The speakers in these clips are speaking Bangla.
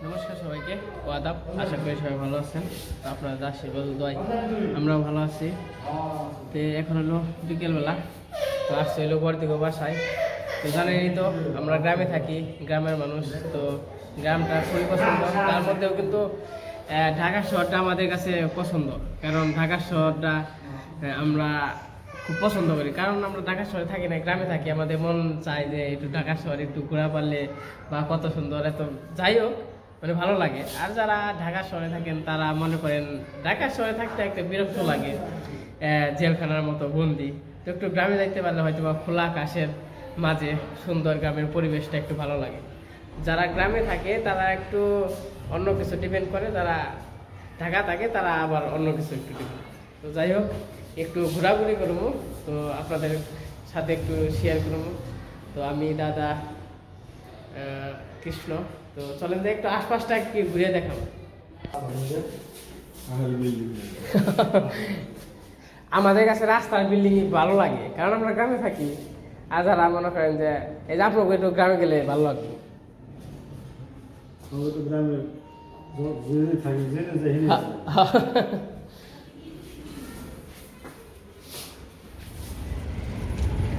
নমস্কার সবাইকে ও আদাব। আশা করি সবাই ভালো আছেন। তো আপনারা যা আশীর্বাদ দোয়াই আমরাও ভালো আছি। তো এখন হলো বিকেলবেলা, তো আসছে হলো বর্দিগো বাসায়। তো জানেনই তো আমরা গ্রামে থাকি, গ্রামের মানুষ, তো গ্রামটা খুবই পছন্দ। তার মধ্যেও কিন্তু ঢাকা শহরটা আমাদের কাছে পছন্দ, কারণ ঢাকা শহরটা আমরা খুব পছন্দ করি, কারণ আমরা ঢাকা শহরে থাকি না, গ্রামে থাকি। আমাদের মন চায় যে একটু ঢাকা শহরে একটু ঘোরা পারলে বা কত সুন্দর, এত যাই হোক মানে ভালো লাগে। আর যারা ঢাকা শহরে থাকেন তারা মনে করেন ঢাকা শহরে থাকতে একটা বিরক্ত লাগে, জেলখানার মতো বন্দি। তো একটু গ্রামে যাইতে পারলে হয়তো বা খোলা আকাশের মাঝে সুন্দর গ্রামের পরিবেশটা একটু ভালো লাগে। যারা গ্রামে থাকে তারা একটু অন্য কিছু ডিপেন্ড করে, যারা ঢাকা থাকে তারা আবার অন্য কিছু একটু ডিপেন্ড। তো যাই হোক, একটু ঘোরাঘুরি করবো, তো আপনাদের সাথে একটু শেয়ার করবো। তো আমি দাদা কৃষ্ণ, তো চলেন যে একটু আশপাশটা কি ঘুরে দেখাবো। আমাদের কাছে রাস্তার বিল্ডিং ভালো লাগে, কারণ আমরা গ্রামে থাকি। আর যারা মনে করেন যে এই যে আপনাকে একটু গ্রামে গেলে ভালো লাগবে।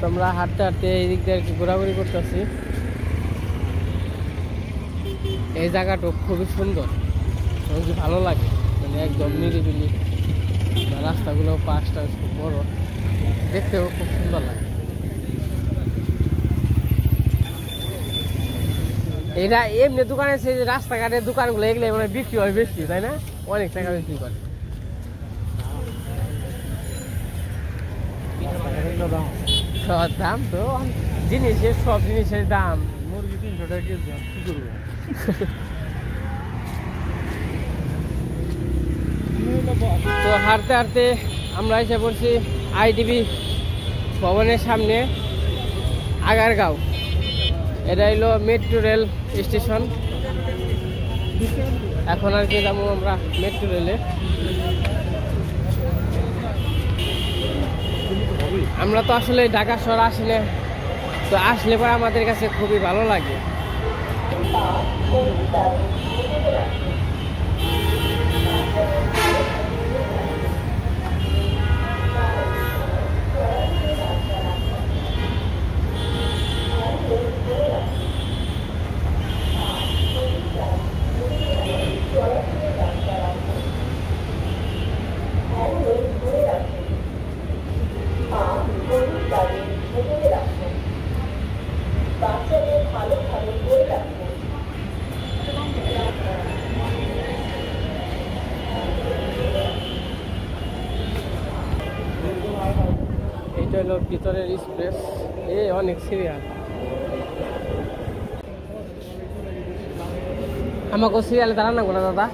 তোমরা হাঁটতে হাঁটতে এই দিক দিয়ে একটু ঘোরাঘুরি করতেছি। এই জায়গাটা খুবই সুন্দর, ভালো লাগে, মানে একদম নিরিবিলি। রাস্তাগুলো পাশটা খুব বড়, দেখতেও খুব সুন্দর লাগে। এটা এমনি দোকানে রাস্তাঘাটের দোকানগুলো এগুলো মানে বিক্রি হয় বেশি, তাই না? অনেক টাকা বিক্রি করে। দাম তো জিনিসের, সব জিনিসের দাম। মুরগি 300 টাকা কেজি, কি করবো? তো হাঁটতে হাঁটতে আমরা এসে পড়ছি আইটিভি ভবনের সামনে, আগারগাঁও। এটা হলো মেট্রো রেল স্টেশন। এখন আর কি যাবো আমরা মেট্রো রেলে। আমরা তো আসলে ঢাকা শহর আসলে, তো আসলে পরে আমাদের কাছে খুবই ভালো লাগে। এটা হলো ভিতরের এক্সপ্রেস, অনেক সিরিয়াল। আমাকে সিরিয়ালে দাঁড়ানো না দাদা।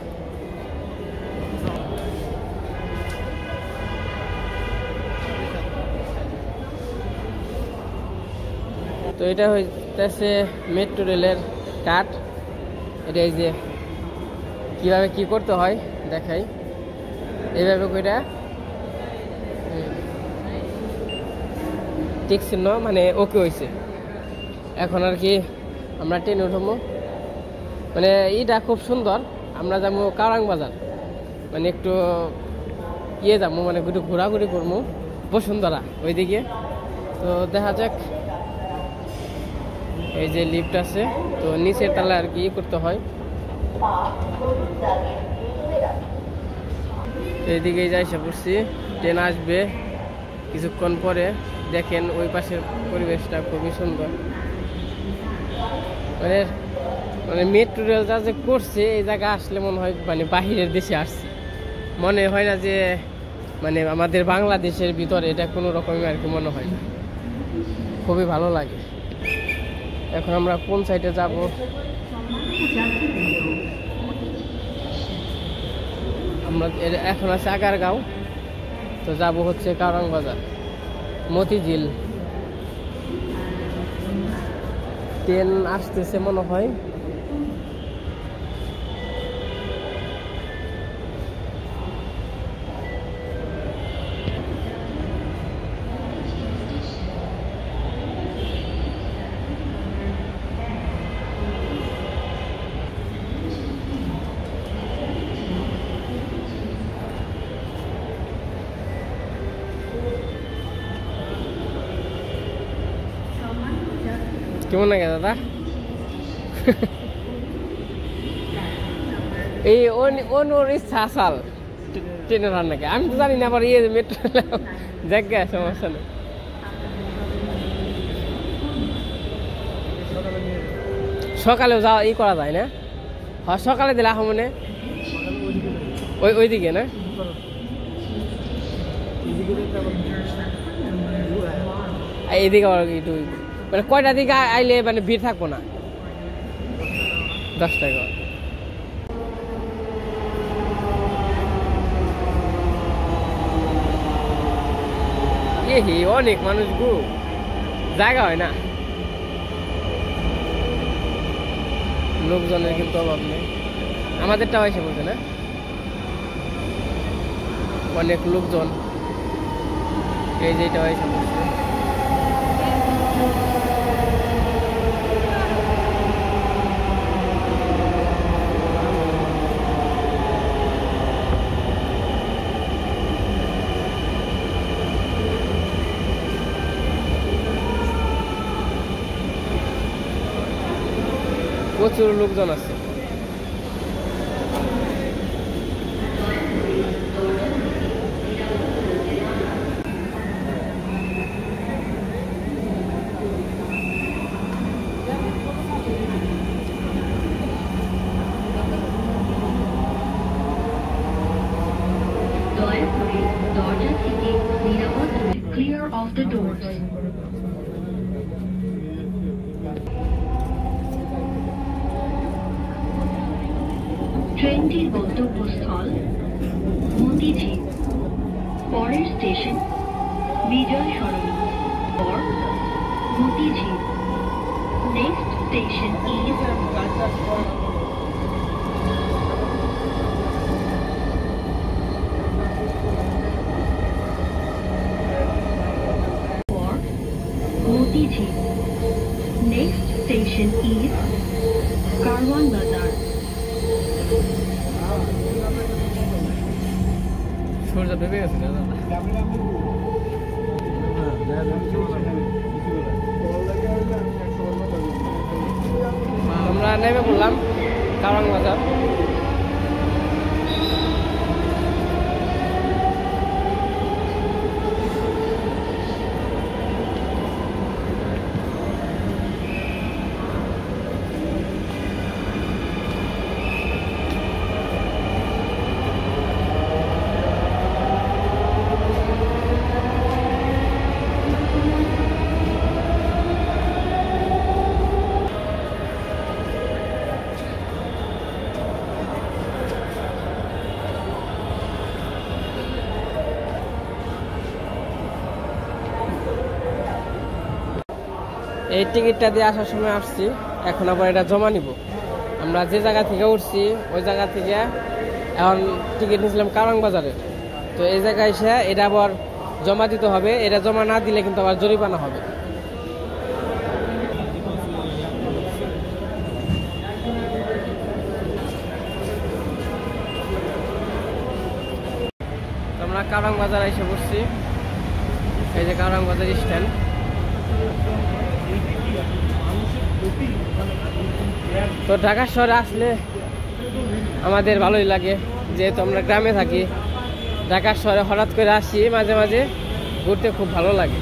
তো এটা হইতেছে মেট্রো রেলের কাঠ। এটা এই যে কিভাবে কি করতে হয় দেখাই, এইভাবে কইরা ঠিক চিহ্ন মানে ওকে হয়েছে। এখন আর কি আমরা ট্রেনে উঠবো, মানে এইটা খুব সুন্দর। আমরা যাবো কারাং বাজার, মানে একটু যাবো, মানে একটু ঘোরাঘুরি করবো বসুন্ধরা ওইদিকে। তো দেখা যাক, এই যে লিফট আছে, তো নিচের তলা আর কি করতে হয়। এইদিকে যাইসা পড়ছি, ট্রেন আসবে কিছুক্ষণ পরে। দেখেন ওই পাশের পরিবেশটা খুবই সুন্দর, মানে মানে মেট্রো রেল যা যে করছে, এই জায়গা আসলে মনে হয় মানে বাহিরের দেশে আসছে, মনে হয় না যে মানে আমাদের বাংলাদেশের ভিতরে। এটা কোনো রকমের আর কি মনে হয় না, খুবই ভালো লাগে। এখন আমরা কোন সাইডে যাব? আমরা এখন আছে আগারগাঁও, তো যাব হচ্ছে কারং বাজার, মতিঝিল। ট্রেন আসতেছে মনে হয়। কেমন লাগে দাদা? এই ওর ইচ্ছা আসাল ট্রেনে রান্নাকে, আমি তো জানি না। আবার ইয়ে মেট্রো জায়গা সমস্যা নেই। সকালেও যাওয়া ই করা যায় না? হ্যাঁ সকালে দিলে আহ মনে ওইদিকে না? এইদিকে আবার একটু মানে কয়টা দিকে আইলে মানে ভিড় থাকবো না? 10 টাকা। অনেক মানুষ গো, জায়গা হয় না, লোকজনের কিন্তু অভাব নেই। আমাদেরটাও এসে বলছে না, অনেক লোকজন। এই যে এটাও এসে বলছে। প্রচুর লোকজন আছে। দরজা থেকে নিরাপদভাবে clear of the doors. ট্রেনটির গন্তব্যস্থল মতিঝিল। পরের station Bijoy Sarani or Motijheel. Next station is for Motijheel. Next station is Karwan Bazar. সূর্য ডুবে গেছে দাদা। আমরা নেমে পড়লাম কারওয়ান বাজার। এই টিকিটটা দিয়ে আসার সময় আসছি, এখন আবার এটা জমা নিব। আমরা যে জায়গা থেকে উঠছি ওই জায়গা থেকে এখন টিকিট নিয়েছিলাম কারওয়ান বাজারে। তো এই জায়গায় এসে এটা আবার জমা দিতে হবে। এটা জমা না দিলে কিন্তু আবার জরিমানা হবে। আমরা কারওয়ান বাজার এসে বসছি। এই যে কারওয়ান বাজার স্ট্যান্ড। তো ঢাকা শহরে আসলে আমাদের ভালোই লাগে, যেহেতু আমরা গ্রামে থাকি। ঢাকা শহরে হঠাৎ করে আসি, মাঝে মাঝে ঘুরতে খুব ভালো লাগে।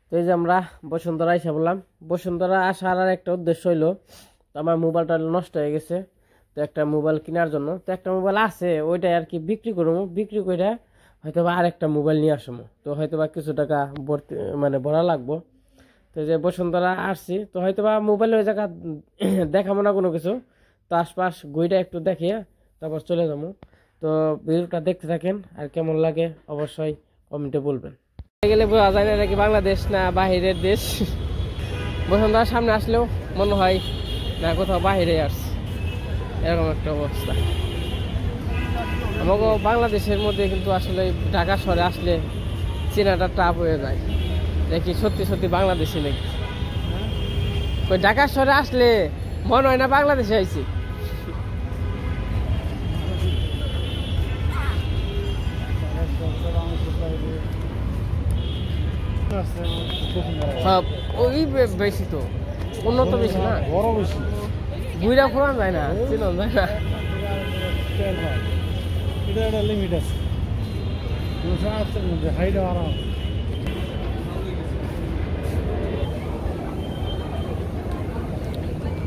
তো এই যে আমরা বসুন্ধরা এসে বললাম। বসুন্ধরা আসার আর একটা উদ্দেশ্য হইলো, আমার মোবাইলটা নষ্ট হয়ে গেছে, তো একটা মোবাইল কেনার জন্য। তো একটা মোবাইল আছে, ওইটা আর কি বিক্রি করবো। বিক্রি করে হয়তো বা আর একটা মোবাইল নিয়ে আসবো। তো হয়তো বা কিছু টাকা ভরা লাগবো। তো যে বসুন্ধরা আসছি, তো হয়তো বা মোবাইল ওই জায়গা দেখাবো না কোনো কিছু। তো আশপাশ ঘুরে একটু দেখিয়ে তারপর চলে যাবো। তো ভিডিওটা দেখতে থাকেন, আর কেমন লাগে অবশ্যই কমেন্টে বলবেন। গেলে বোঝা যায় না নাকি বাংলাদেশ না বাহিরের দেশ। বসুন্ধরার সামনে আসলেও মনে হয় না কোথাও বাহিরে আসছে, এরকম একটা অবস্থা। আমাকে বাংলাদেশের মধ্যে কিন্তু আসলে ঢাকা শহরে আসলে চেনাটা টাফ হয়ে যায়, দেখি সত্যি সত্যি বাংলাদেশে নাকি। ওই ঢাকা শহরে আসলে মনে হয় না বাংলাদেশে আইছি। সব ওই বেশি তো উন্নত বেশি না বড় বেশি বুইরা ফোরান যায় না চিনন যায় না এটা একটা লিমিট আছে 208 মধ্যে হাইট আরাম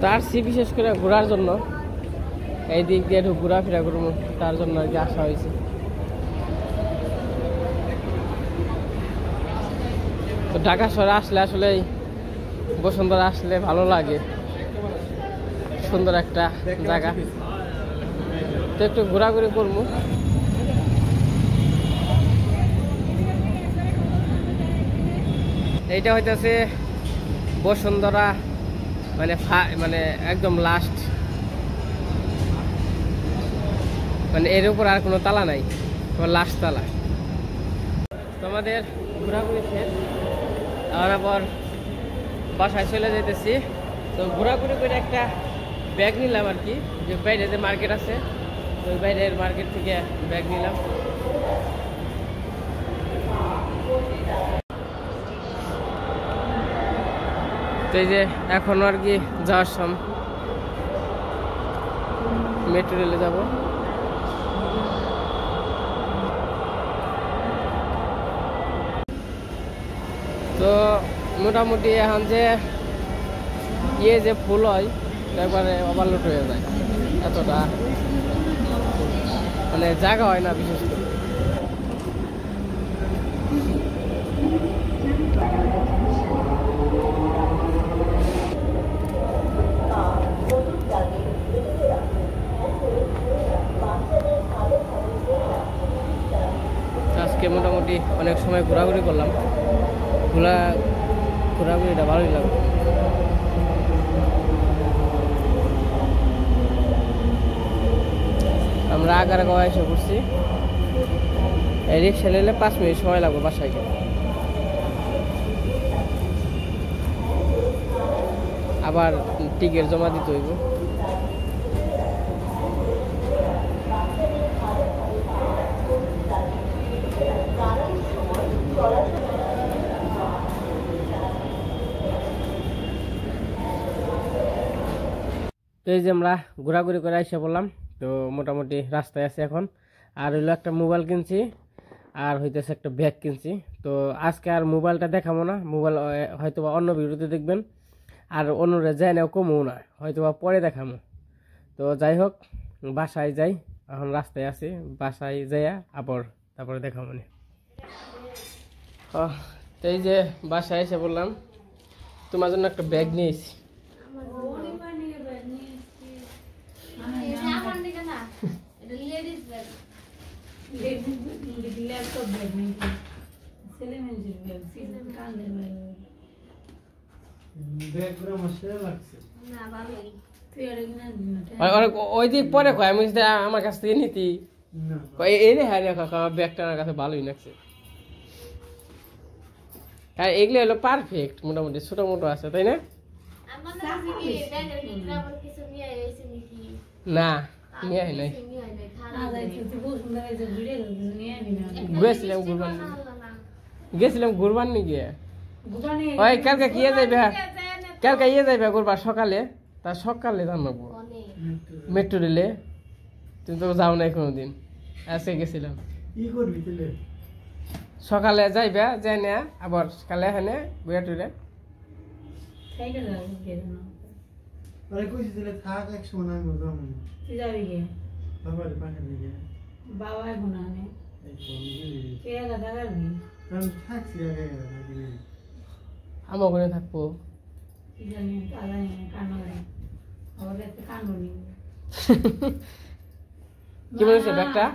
তার সি বিশেষ করে ঘোরার জন্য এই দিক দিয়ে একটু ঘোরাফেরা করবো তার জন্য আর কি আসা হয়েছে তো ঢাকা শহরে আসলে আসলে বসুন্ধরা আসলে ভালো লাগে সুন্দর একটা জায়গা তো একটু ঘোরাঘুরি করবো এইটা হইতেছে বসুন্ধরা মানে মানে একদম লাস্ট মানে এর উপর আর কোনো তালা নাই লাস্ট তালা তোমাদের ঘোরাঘুরি শেষ আবার বাসায় চলে যেতেছি তো ঘোরাঘুরি করে একটা ব্যাগ নিলাম আর কি যে বাইরে যে মার্কেট আছে তো ওই বাইরের মার্কেট থেকে ব্যাগ নিলাম তো এই যে এখন আর কি যাওয়ার সময় মেট্রো রেলে যাব তো মোটামুটি এখন যে যে ফুল হয় একবারে ওভারলোড হয়ে যায় এতটা মানে জায়গা হয় না বিশেষ করে আজকে মোটামুটি অনেক সময় ঘোরাঘুরি করলাম ঘোরাঘুরিটা ভালোই লাগলো আমরা আগারগাঁও এসে পড়ছি এই রিক্সা নিলে 5 মিনিট সময় লাগবে বাসায় গিয়ে আবার টিকিট জমা দিতে হইব তো এই যে আমরা ঘোরাঘুরি করে এসে বললাম তো মোটামুটি রাস্তায় আছে এখন আর হইলো একটা মোবাইল কিনছি আর হইতেছে একটা ব্যাগ কিনছি তো আজকে আর মোবাইলটা দেখাবো না মোবাইল হয়তো বা অন্য ভিডিওতে দেখবেন আর অন্যরা যায় না কমও না হয়তো বা পরে দেখাবো তো যাই হোক বাসায় যাই এখন রাস্তায় আছি বাসায় যাইয়া আবার তারপরে দেখাবো না তো এই যে বাসায় এসে বললাম তোমার জন্য একটা ব্যাগ নিয়েছি ওই দিক পরে কয় আমি আমার কাছ থেকে নিতি এনে হ্যাঁ আমার ব্যাগটা আমার কাছে ভালোই লাগছে আর এগুলো হলো পারফেক্ট মোটামুটি ছোট মোটো আছে তাই না না নিয়ে আয় নাই গেছিলাম ঘুরবার নি গিয়ে ওই কালকে কি যাইবে কালকে যাইবে ঘুরবার সকালে তা সকালে জানাবো মেট্রো রেলে তুমি তো যাও নাই কোনোদিন আজকে গেছিলাম সকালে যাইবে যাই না আবার সকালে এখানে ঘুরে টুরে আমার ওখানে থাকবো কি বলেছে ব্যাগটা